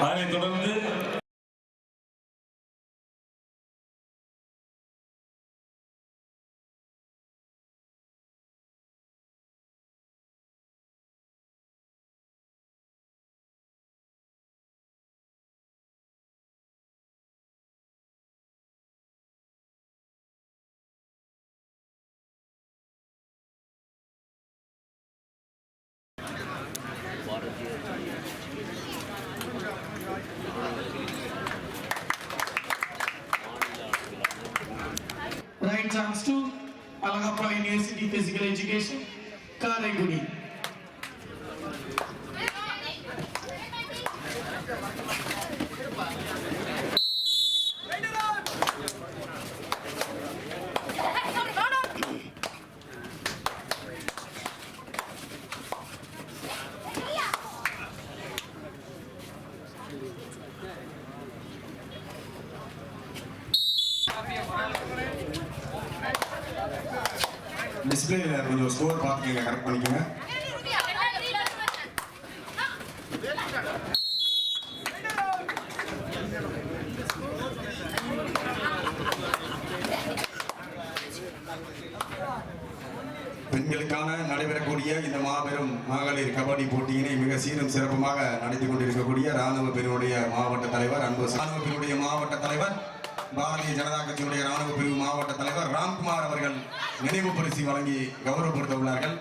அதனைத் தொடர்ந்து right chance to Alagappa University Physical Education, Karaigudi. டிஸ்பிளேல கொஞ்சம் ஸ்கோர் பார்த்துக்கங்க, கரெக்ட் பண்ணிக்கோங்க. பெண்களுக்கான நடைபெறக்கூடிய இந்த மாபெரும் மகளிர் கபடி போட்டியினை மிக சீரும் சிறப்புமாக நடத்தி கொண்டிருக்கக்கூடிய ராணுவ பிரிவுடைய மாவட்ட தலைவர், அன்பு ராணுவ பிரிவுடைய மாவட்ட தலைவர், பாரதிய ஜனதா கட்சியுடைய ராணுவ பிரிவு மாவட்ட தலைவர் ராம்குமார் அவர்கள் நினைவு பரிசு வழங்கி கௌரவப்படுத்த உள்ளார்கள்.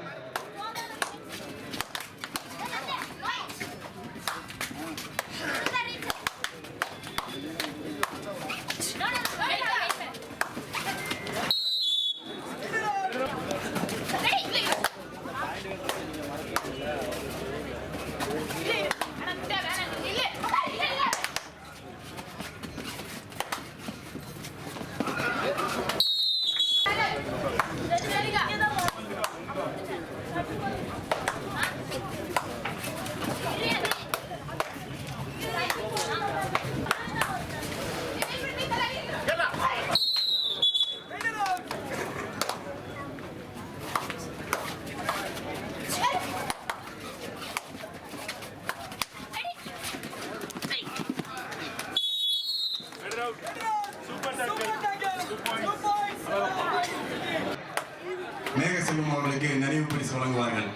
மேகசெல்வம் அவர்களுக்கு நினைவு பரிசு வழங்குவார்கள்.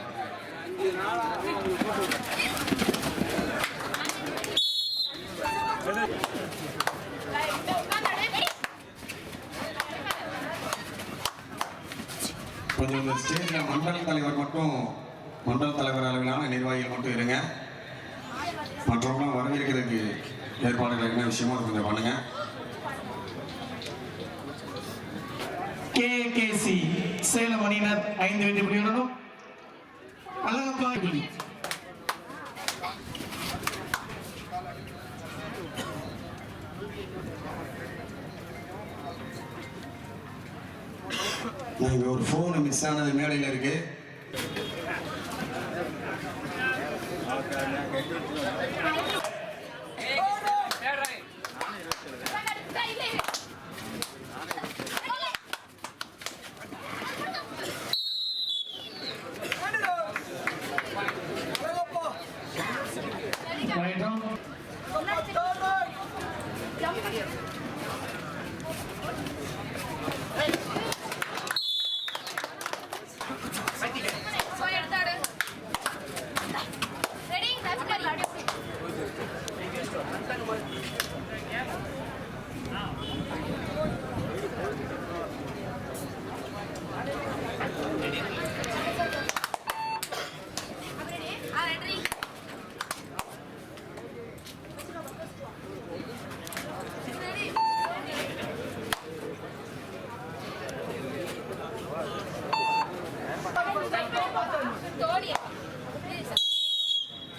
கொஞ்சம் ஸ்டேஜ்ல மண்டல தலைவர் மட்டும், மண்டல தலைவர் அளவிலான நிர்வாகிகள் மட்டும் இருங்க. மற்றவங்களும் வரவேற்கிறதுக்கு ஏற்பாடுகள் என்ன விஷயமோ அதை கொஞ்சம் பண்ணுங்க. KKC சேலம் அணியினர் 5 வெற்றி புள்ளிகளுடன் அழகப்பா இங்க ஒரு போன் மிஸ் ஆனது மேடையில் இருக்கு.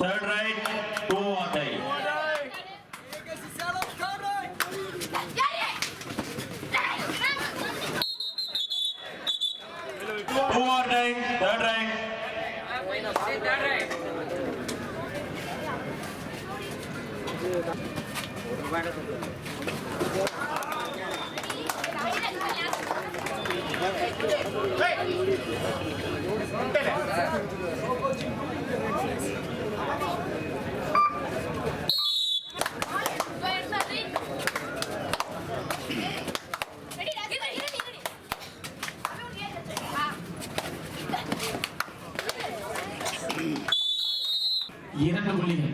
Third right, 2 on die. 2 on die, third right. 2 புள்ளிகள்.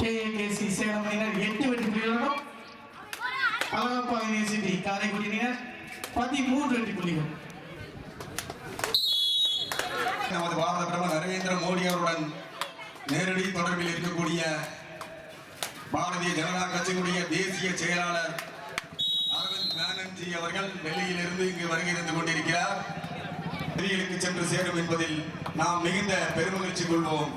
KAKC சேலம் அணியினர் 8 வெற்றி புள்ளிகளுடன் அழகப்பா யூனிவர்சிட்டி காரைக்குடி அணியினர் 13 வெற்றி புள்ளிகள். நமது பாரத பிரதமர் நரேந்திர மோடி அவருடன் நேரடி தொடர்பில் இருக்கக்கூடிய பாரதிய ஜனதா கட்சியினுடைய தேசிய செயலாளர் அரவிந்த் பானர்ஜி அவர்கள் டெல்லியிலிருந்து இங்கு வருகை தந்து கொண்டிருக்கிறார். டெல்லிக்கு சென்று சேரும் என்பதில் நாம் மிகுந்த பெருமகிழ்ச்சி கொள்வோம்.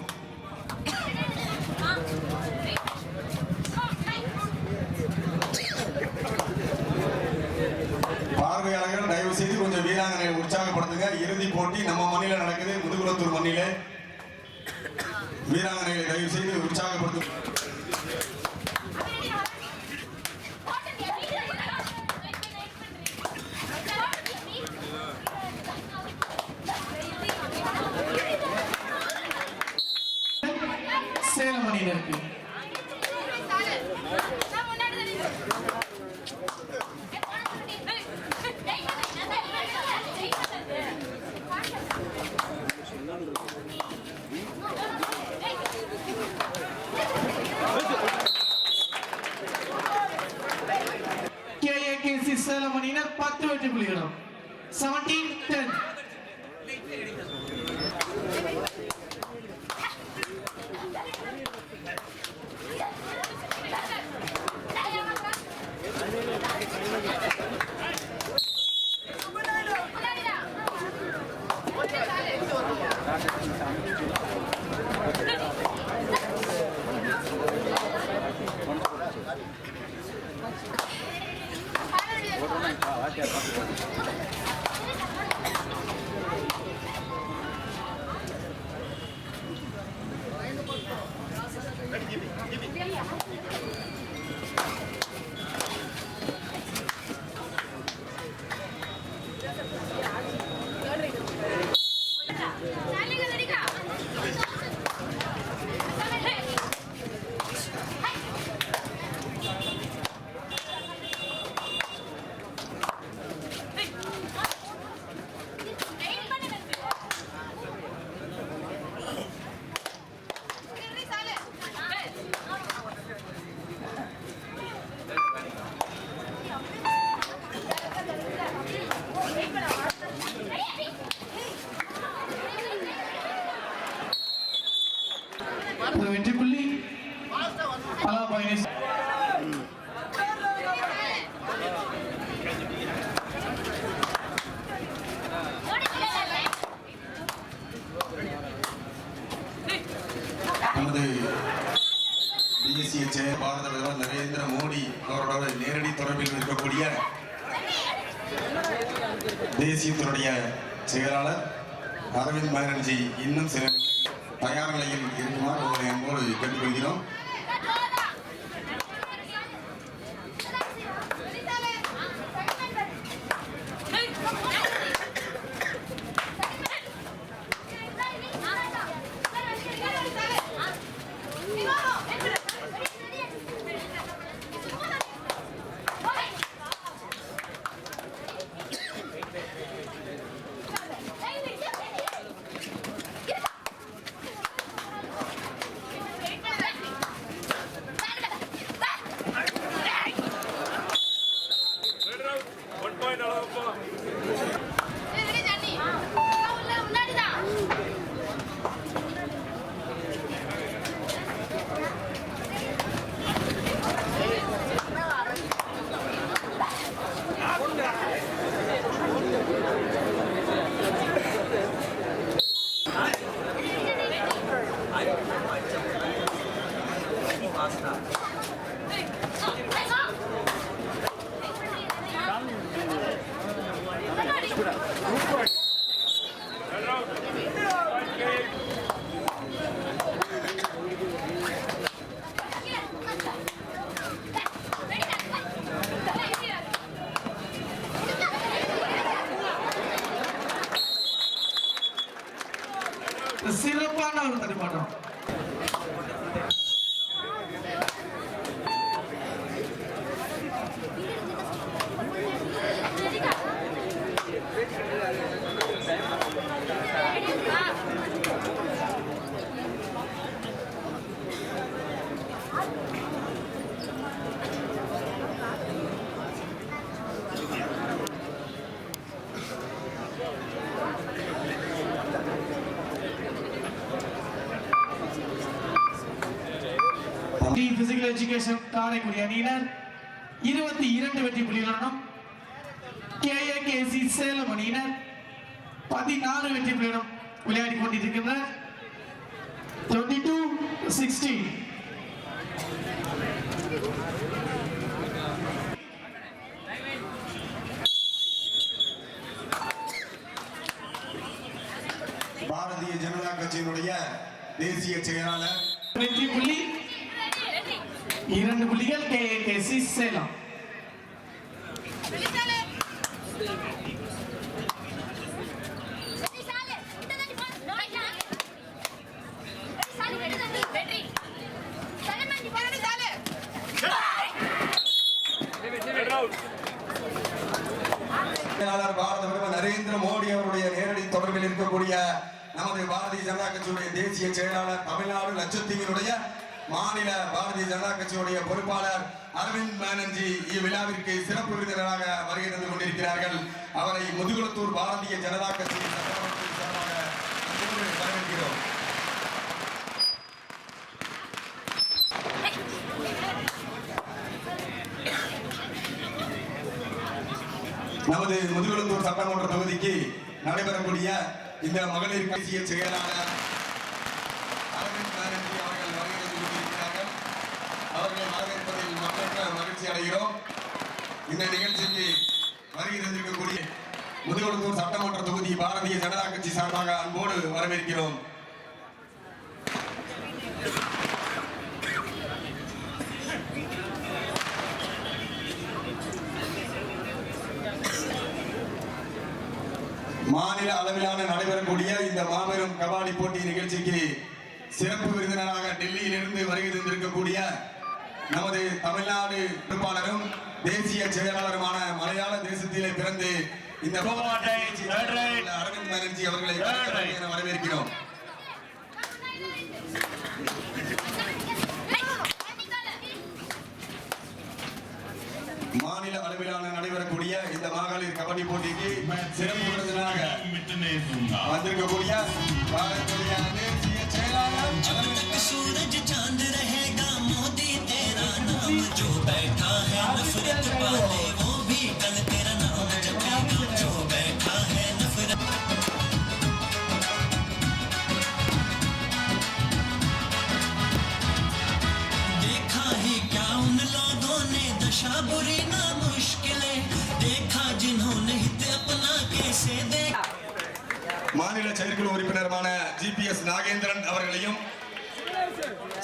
பார்வையாளர்கள் தயவு செய்து கொஞ்சம் வீராங்கனை உற்சாகப்படுத்துங்க. இறுதி போட்டி நம்ம மண்ணில நடக்குது, முதுகுளத்தூர் மண்ணில. வீராங்கனைகளை தயவு செய்து உற்சாகப்படுத்து. சேலம் அணியினருக்கு KAKC சேலம் அணியினர் 10 வெற்றி புள்ளிகளுடன் 17-10. வெற்றி புள்ளி அழகப்பா யூனிவர்சிட்டி. நமது தேசிய செயல் பாரத பிரதமர் நரேந்திர மோடி அவரோட நேரடி தொடர்பில் இருக்கக்கூடிய தேசியத்தினுடைய செயலாளர் அரவிந்த் பானர்ஜி இன்னும் சில தயார் நிலையில் இருக்குமாறு உங்களை அன்போடு கேட்டுக்கொள்கிறோம். ஸ்கில் எஜுகேஷன் காரைக்குடி அணியினர் 22 வெற்றி புள்ளிகளுடனும் கேஏகேசி சேலம் அணியினர் 14 வெற்றி புள்ளிகளுடன் விளையாடி கொண்டிருக்கின்றனர். 22-16. பாரதிய ஜனதா கட்சியினுடைய தேசிய செயலாளர் வெற்றி புள்ளி 2 புள்ளிகள் கேஏகேசி சேலம். செயலாளர் பாரத பிரதமர் நரேந்திர மோடி அவருடைய நேரடி தொடர்பில் இருக்கக்கூடிய நமது பாரதிய ஜனதா கட்சியுடைய தேசிய செயலாளர் தமிழ்நாடு லட்சத்தீவினுடைய மாநில பாரதிய ஜனதா கட்சியுடைய பொறுப்பாளர் அரவிந்த் பானர்ஜி இவ்விழாவிற்கு சிறப்பு விருந்தினராக வருகை தந்து கொண்டிருக்கிறார்கள். அவரை முதுகுளத்தூர் பாரதிய ஜனதா கட்சியின் சட்டமன்றத்தின் சார்பாக அன்போடு வரவேற்கிறோம். நமது முதுகுளத்தூர் சட்டமன்ற தொகுதிக்கு நடைபெறக்கூடிய இந்த மகளிர் தேசிய செயலாளர் அரவிந்த் பானர்ஜி அவர்கள் வருகை தந்து கொண்டிருக்கிறார்கள். அவர்களை வரவேற்பதில் மக்களுக்கு மகிழ்ச்சி அடைகிறோம். இந்த நிகழ்ச்சிக்கு வருகை தந்திருக்கக்கூடிய முதுகுளத்தூர் சட்டமன்ற தொகுதி பாரதிய ஜனதா கட்சி சார்பாக அன்போடு வரவேற்கிறோம். மாநில அளவிலான நடைபெறக்கூடிய இந்த மாபெரும் கபாடி போட்டி நிகழ்ச்சிக்கு சிறப்பு விருந்தினராக டெல்லியிலிருந்து வருகை தந்திருக்கக்கூடிய நமது தமிழ்நாடு பொறுப்பாளரும் தேசிய செயலாளருமான மலையாள தேசத்திலே பிறந்து இந்த அரவிந்த் பானர்ஜி அவர்களை வரவேற்கிறோம். மாநில அளவிலான நடைபெறக்கூடிய இந்த மகளிர் கபடி போட்டிக்கு சிறப்பு விருந்தினராக வந்திருக்கக்கூடிய பாரதிய தேசிய செயலாளர் सूरज चांद रहेगा मोदी तेरा नाम जो बैठा है नफरत पाले वो भी कल तेरा नाम जपेगा जो बैठा है नफरत देखा ही क्या उन लोगों ने दशा बुरी ना मुश्किलें देखा जिन्होंने हित अपना कैसे देखा மாநில செயற்குழு உறுப்பினருமான ஜிபிஎஸ் நாகேந்திரன் அவர்களையும்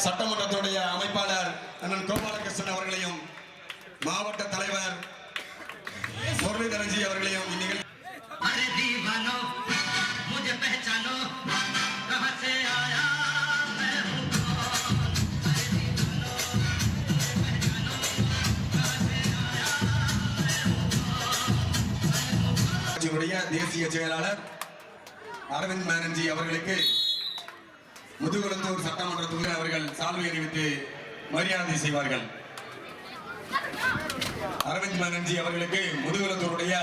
சட்டமன்றத்துடைய அமைப்பாளர் அண்ணன் கோபாலகிருஷ்ணன் அவர்களையும் மாவட்ட தலைவர் முரளிதரன்ஜி அவர்களையும் இந்நிகழ்ச்சி अरे दीवानो मुझे पहचानो कहां से आया मैं हूं कौन अरे दीवानो मुझे पहचानो कहां से आया मैं हूं கட்சியுடைய தேசிய செயலாளர் அரவிந்த் பானர்ஜி அவர்களுக்கு முதுகுளத்தூர் சட்டமன்ற தொகுதி அவர்கள் சால்வை அணிவித்து மரியாதை செய்வார்கள். அரவிந்த் பானர்ஜி அவர்களுக்கு முதுகுளத்தூருடைய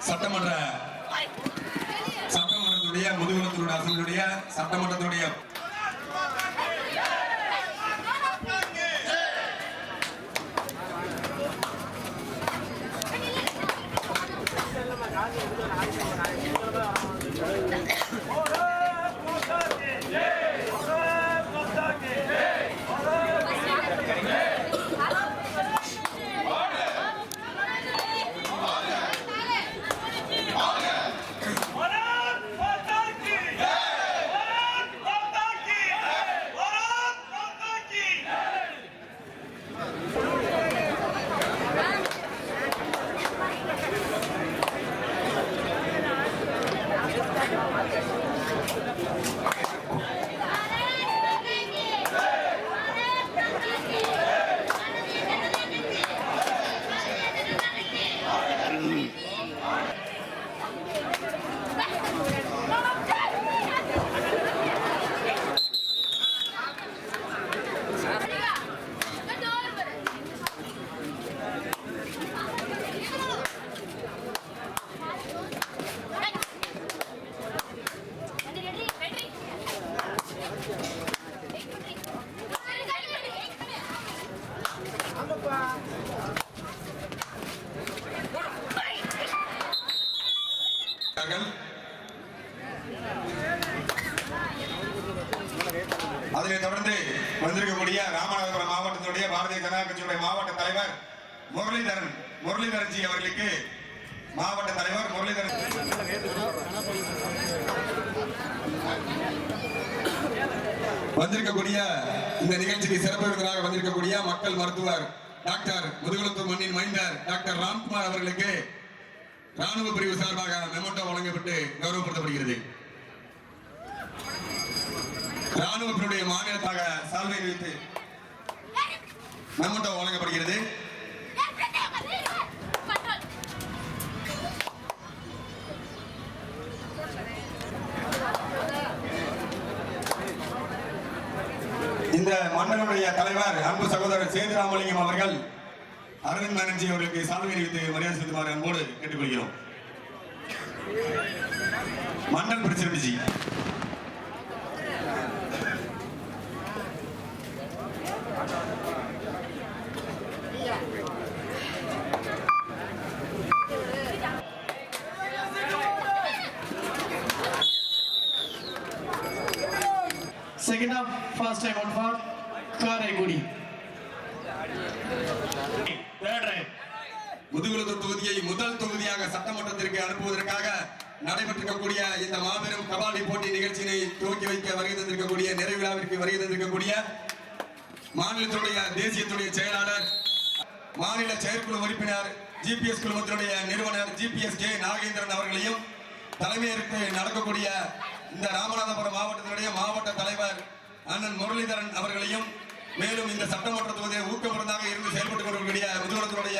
சட்டமன்றத்துடைய முதுகுளத்தூர் அசம்பிளியுடைய சட்டமன்றத்துடைய கட்சியுடைய மாவட்ட தலைவர் முரளிதரன்ஜி அவர்களுக்கு மாவட்ட தலைவர் முரளிதரன் வந்திருக்கக்கூடிய இந்த நிகழ்ச்சிக்கு சிறப்பு விருந்தினராக வந்திருக்கக்கூடிய மக்கள் மருத்துவர் டாக்டர் முதுகுளத்தூர் மண்ணின் மைந்தர் டாக்டர் ராம்குமார் அவர்களுக்கு ராணுவ பிரிவு சார்பாக மெமோட்டோ வழங்கப்பட்டு கௌரவப்படுத்தப்படுகிறது. ராணுவ பிரிவுடைய மாநிலத்தாக சால்வை வைத்து மெமோட்டோ வழங்கப்படுகிறது. இந்த மண்டலுடைய தலைவர் அன்பு சகோதரர் சேதுராமலிங்கம் அவர்கள் அரவிந்த் பானர்ஜி அவர்களுக்கு சால்வை வைத்து மரியாதை செலுத்துமாறு அன்போடு கேட்டுக்கொள்கிறோம். Mandal presidency Second half, first time out for Karaikudi. Third right. Mudukulathur தொகுதியை முதல் தொகுதியாக சட்டமன்றத்திற்கு அனுப்புவதற்காக நடைபெற்றிருக்கக்கூடிய இந்த மாபெரும் கபாடி போட்டி நிகழ்ச்சியினை துவக்கி வைக்க வருகை தந்திருக்கக்கூடிய நிறைவு விழாவிற்கு வருகை தந்திருக்கக்கூடிய மாநிலத்துடைய தேசியத்துடைய செயலாளர் மாநில செயற்குழு உறுப்பினர் ஜிபிஎஸ் குழுமத்தினுடைய நிறுவனர் ஜிபிஎஸ் கே நாகேந்திரன் அவர்களையும் தலைமையேற்று நடக்கக்கூடிய இந்த ராமநாதபுரம் மாவட்டத்தினுடைய மாவட்ட தலைவர் அண்ணன் முரளிதரன் அவர்களையும் மேலும் இந்த சட்டமன்ற தொகுதியை ஊக்கமருந்தாக இருந்து செயல்பட்டுக் கொண்டிருக்கக்கூடிய முதுகுளத்தினுடைய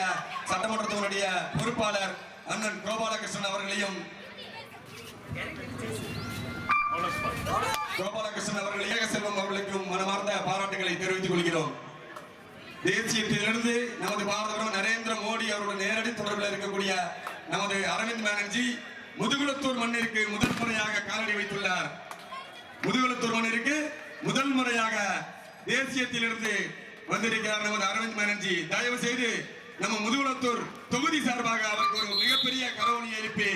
சட்டமன்றத்தினுடைய பொறுப்பாளர் அண்ணன் கோபாலகிருஷ்ணன் அவர்களையும் ஏக செல்வம் அவர்களுக்கும் மனமார்ந்த பாராட்டுகளை தெரிவித்துக் கொள்கிறோம். தேசியத்திலிருந்து நமது பாரத நரேந்திர மோடி அவருடைய நேரடி தொடர்பில் இருக்கக்கூடிய நமது அரவிந்த் பானர்ஜி முதுகுளத்தூர் மண்ணிற்கு முதல் முறையாக காலடி வைத்துள்ளார். முதுகுளத்தூர் மண்ணிற்கு முதல் முறையாக தேசியத்திலிருந்து வந்திருக்கிறார் நமது அரவிந்த் பானர்ஜி. தயவு செய்து நம்ம முதுகுளத்தூர் தொகுதி சார்பாக அவருக்கு ஒரு மிகப்பெரிய கரவொலி எழுப்பி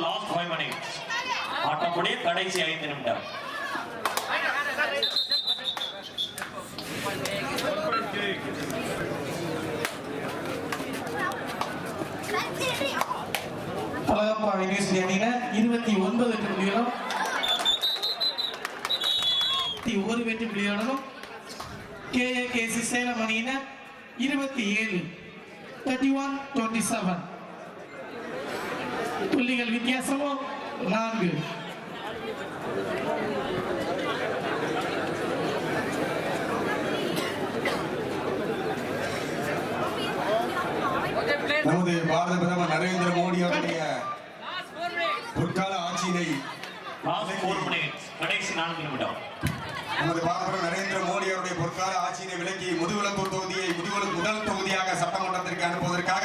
last 5 minutes. ஆட்டமுடைய கடைசி 5 நிமிடம். பலகப்பா யூனிவர்சிட்டி அணியினர் 29 புள்ளிகளும் 1 வெற்றி புள்ளிகளும் கேஏகேசி சேலம் அணியினர் 27 31-27 புள்ளிகள் வித்தியாசமும் 4. நமது பாரத பிரதமர் நரேந்திர மோடி அவருடைய பொற்கால ஆட்சியினை கடைசி 4 நிமிடம். நமது பாரத பிரதமர் நரேந்திர மோடி அவருடைய பொற்கால ஆட்சியினை விலக்கி முதுகுளத்தூர் தொகுதியை முதல் தொகுதியாக சட்டமன்றத்திற்கு அனுப்புவதற்காக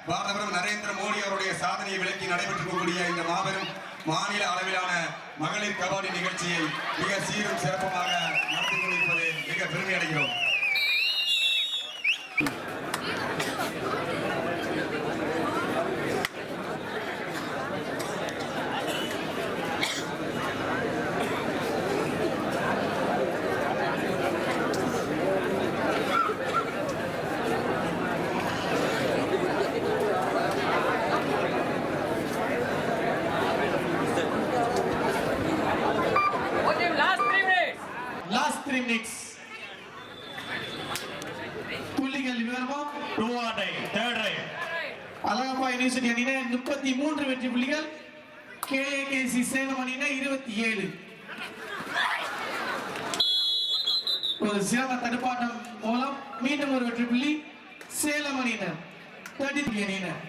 பாரத பிரதமர் நரேந்திர மோடி அவருடைய சாதனையை விலக்கி நடைபெற்றிருக்கக்கூடிய இந்த மாபெரும் மாநில அளவிலான மகளிர் கபாடி நிகழ்ச்சியை மிக சீரும் சிறப்புமாக நடத்தி கொண்டிருப்பது மிக பெருமை அடைகிறோம். 5 minutes. புள்ளிகள் விவரமா 2 on time, third right. Alagappa university அணியினர் 33 வெற்றி புள்ளிகள், KAKC சேலம் அணியினர் 27. ஒரு சிறந்த தடுப்பாட்டம் மூலம் மீண்டும் ஒரு வெற்றி புள்ளி சேலம் அணியினர் 33 அணியினர்.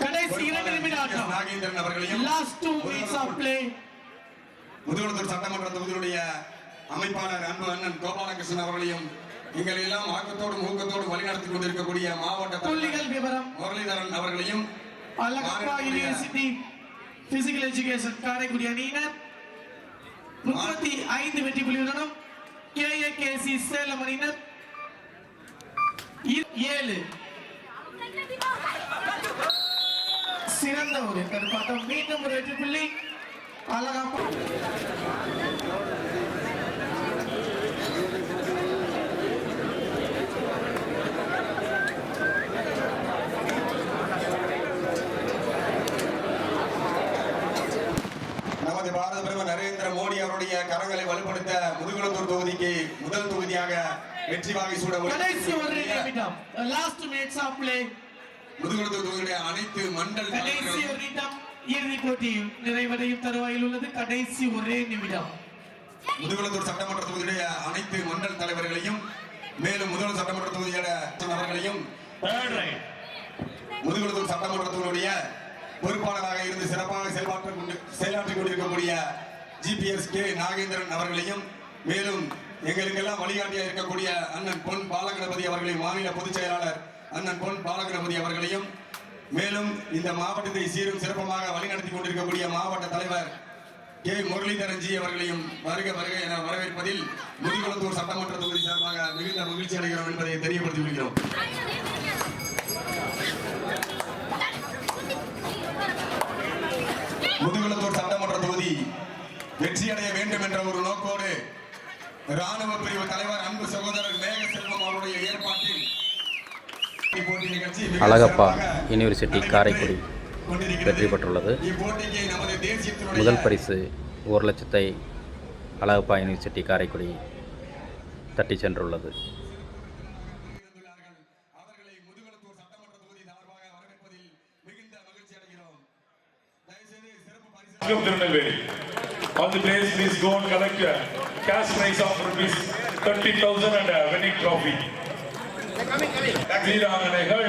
கடைசி 2 நிமிட ஆட்டம். நாகேந்திரன் அவர்களையும் Last 2 minutes of play. Mudukulathur சட்டமன்ற தொகுதியுடைய அமைப்பாளர் அன்பு அண்ணன் கோபாலகிருஷ்ணன் அவர்களையும் எங்களை எல்லாம் ஆக்கத்தோடும் ஊக்கத்தோடும் வழிநடத்தி கொண்டிருக்கக்கூடிய மாவட்ட புள்ளிகள் விவரம் முரளிதரன் அவர்களையும் Alagappa university physical education Karaikudi அணியினர் 35 வெற்றி புள்ளிகளுடன், KAKC சேலம் அணியினர் 7. சிறந்த ஒரு தடுப்பாட்டம், மீண்டும் ஒரு வெற்றி புள்ளி அழகப்பா. நமது பாரத பிரதமர் நரேந்திர மோடி அவருடைய கரங்களை வலுப்படுத்த முதுகுளத்தூர் தொகுதிக்கு முதல் தொகுதியாக வெற்றி வாகை சூட கடைசி ஒரு நிமிடம், last minutes of play. Mudukulathur தொகுதியுடைய அனைத்து மண்டல் கடைசி ஒரு நிமிடம், இறுதிப் போட்டி நிறைவடையும் தருவாயில் உள்ளது. கடைசி ஒரே நிமிடம். முதுகுளத்தூர் சட்டமன்ற தொகுதியுடைய அனைத்து மண்டல் தலைவர்களையும் மேலும் முதல் சட்டமன்ற தொகுதியோட அவர்களையும் Third right. முதுகுளத்தூர் சட்டமன்ற தொகுதியுடைய பொறுப்பாளராக இருந்து சிறப்பாக செயலாற்றிக் கொண்டிருக்கக்கூடிய GPS K நாகேந்திரன் அவர்களையும் மேலும் எங்களுக்கெல்லாம் வழிகாட்டியாக இருக்கக்கூடிய அண்ணன் பொன் பாலகணபதி அவர்களையும் மாநில பொதுச் செயலாளர் அண்ணன் பொன் பாலகணபதி அவர்களையும் மேலும் இந்த மாவட்டத்தை சீரும் சிறப்பமாக வழிநடத்தி கொண்டிருக்கக்கூடிய மாவட்ட தலைவர் K முரளிதரன் ஜி அவர்களையும் வருக வருக என வரவேற்பதில் முதுகுளத்தூர் சட்டமன்ற தொகுதி சார்பாக மிகுந்த மகிழ்ச்சி அடைகிறோம் என்பதை தெரியப்படுத்தி கொள்கிறோம். முதுகுளத்தூர் சட்டமன்ற தொகுதி வெற்றியடைய வேண்டும் என்ற ஒரு நோக்கோடு ராணுவ பிரிவு தலைவர் அன்பு சகோதரர் மேக செல்வம் அவருடைய ஏற்பாட்டில் போட்டி நிகழ்ச்சி அழகப்பா யூனிவர்சிட்டி காரைக்குடி வெற்றி பெற்றுள்ளது. இப்போட்டிக்கு நமது தேசியத்தினுடைய முதல் பரிசு 1,00,000 அழகப்பா யூனிவர்சிட்டி காரைக்குடி தட்டி சென்றுள்ளது. அவர்களை முதுகுளத்தூர் சட்டமன்ற தொகுதி சார்பாக வரவேற்பதில் மிகுந்த மகிழ்ச்சி அடைகிறோம். தயவுசெய்து சிறப்பு பரிசு Tirunelveli. All the players, please go and collect a cash prize of rupees 30,000 and a winning trophy. வீராங்கனைகள்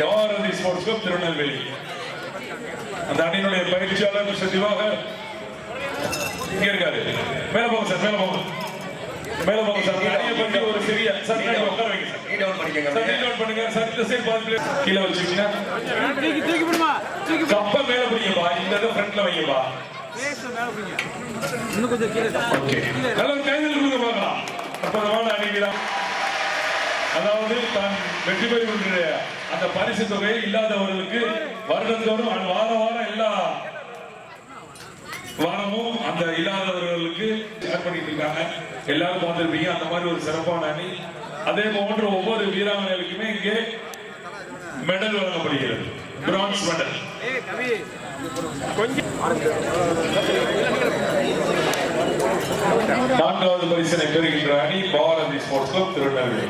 பாரதி ஸ்போர்ட்ஸ் கிளப் திருநெல்வேலி. அந்த அணியினுடைய பயிற்சியாளர் மிஸ்டர் திவாகர் இங்க இருக்காரு. மேல போங்க சார், மேல போங்க, மேல போங்க சார். அணியை பற்றி ஒரு சிறிய சார் உட்கார வைங்க சார். நீட் அவுட் பண்ணுங்க சார். இந்த சைடு பால் பிளேயர் கீழே வச்சுக்கீங்க. கப்ப மேல பிடிங்கப்பா. இந்த இடம் ஃப்ரண்ட்ல வைங்கப்பா. இன்னும் கொஞ்சம் கீழே ஓகே. நல்ல ஒரு கைதல் கொடுங்க பார்க்கலாம். அற்புதமான அணி வீரம். அதாவது தான் வெற்றி பெறுகின்ற அந்த பரிசு தொகை இல்லாதவர்களுக்கு வருடந்தோறும் வாரம் எல்லா வாரமும் அந்த இல்லாதவர்களுக்கு ஷேர் பண்ணிட்டு இருக்காங்க. எல்லாரும் பார்த்திருப்பீங்க. அந்த மாதிரி ஒரு சிறப்பான அணி. அதே போன்று ஒவ்வொரு வீராங்கனைகளுக்குமே இங்கே மெடல் வழங்கப்படுகிறது. Bronze medal. நான்காவது பரிசினை பெறுகின்ற அணி Bharathi sports club Tirunelveli.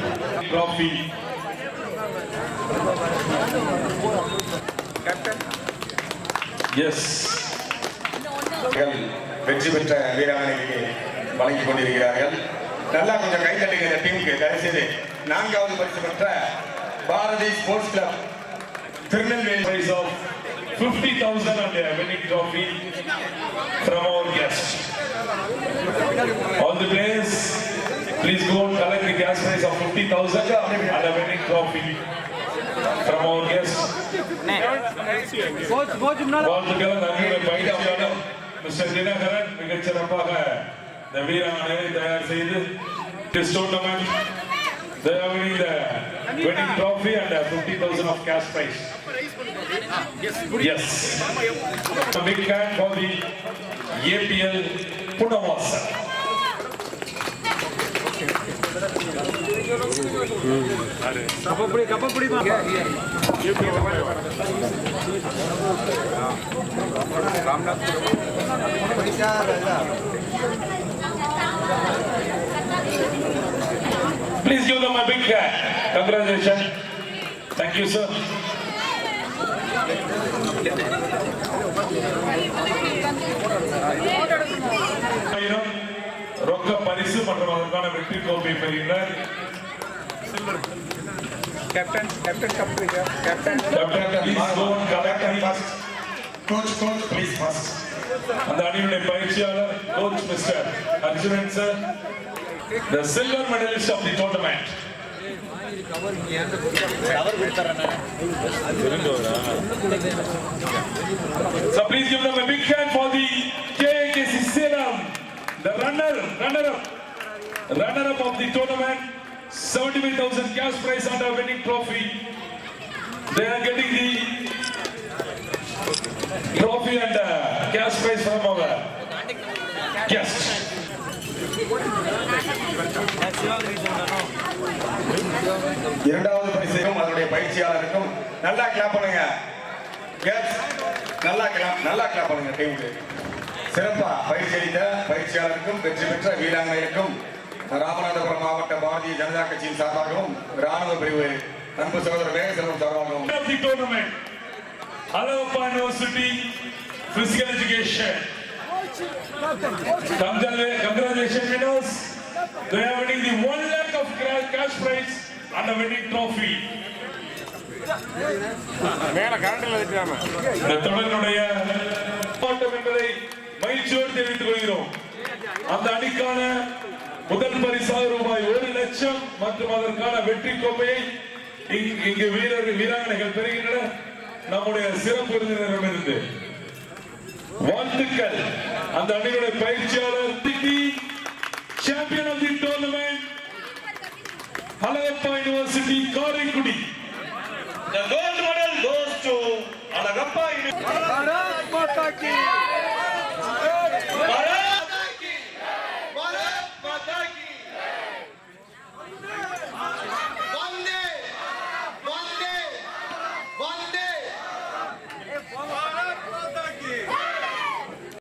Trophy எஸ் வெற்றி பெற்ற வீராங்கனைக்கு வழங்கிக் கொண்டிருக்கிறார்கள். நல்லா கொஞ்சம் கை தட்டுங்க இந்த டீமுக்கு. தயவுசெய்து நான்காவது பரிசு பெற்ற Bharathi sports club Tirunelveli prize of 50,000 and a winning trophy from our guest. All the players, please go and collect the cash prize of 50,000 and a winning trophy from our guest. வாழ்த்துக்கள். நன்றியுடைய பயிற்சியாளர் மிஸ்டர் தினகரன் மிகச் சிறப்பாக இந்த வீராங்கனையை தயார் செய்து this tournament They are winning the winning trophy and 50,000 of cash prize. Yes. A big hand for the APL Punamasa. Please give them a big hand. Congratulations. Thank you, sir. ரொக்க பரிசு மற்றும் அதற்கான வெற்றி கோப்பை பெறுகிறார் captain please go and collect first. Coach, please first. அந்த அணியினுடைய பயிற்சியாளர் coach mister Arjunan sir, the silver medalist of the tournament. So please give them a big hand for the KKC Salem, the runner-up of the tournament, 75,000 cash prize and a winning trophy. They are getting the trophy and cash prize from our guest. இரண்டாவது பரிசையும் அதனுடைய பயிற்சியாளருக்கும் நல்லா clap பண்ணுங்க. Yes, நல்லா clap பண்ணுங்க டீமுக்கு. சிறப்பா பயிற்சி அளித்த பயிற்சியாளருக்கும் வெற்றி பெற்ற வீராங்கனைகளுக்கும் ராமநாதபுரம் மாவட்ட பாரதிய ஜனதா கட்சியின் சார்பாகவும் ராணுவ பிரிவு அன்பு சகோதரர் வேகசெல்வம் சார்பாகவும் Alagappa University Physical Education. Congratulations winners. They are winning the 1 lakh of cash prize and a winning trophy. இந்த தொடரினுடைய போராட்டம் என்பதை மகிழ்ச்சியோடு தெரிவித்துக் கொள்கிறோம். அந்த அணிக்கான முதல் பரிசாக ரூபாய் 1 லட்சம் மற்றும் அதற்கான வெற்றி கோப்பையை இங்கு வீராங்கனைகள் பெறுகின்றனர். நம்முடைய சிறப்பு விருந்தினரிடமிருந்து வாழ்த்துக்கள். அந்த அணியுடைய பயிற்சியாளர் champion of the tournament Alagappa university Karaikudi. The gold medal goes to Alagappa University.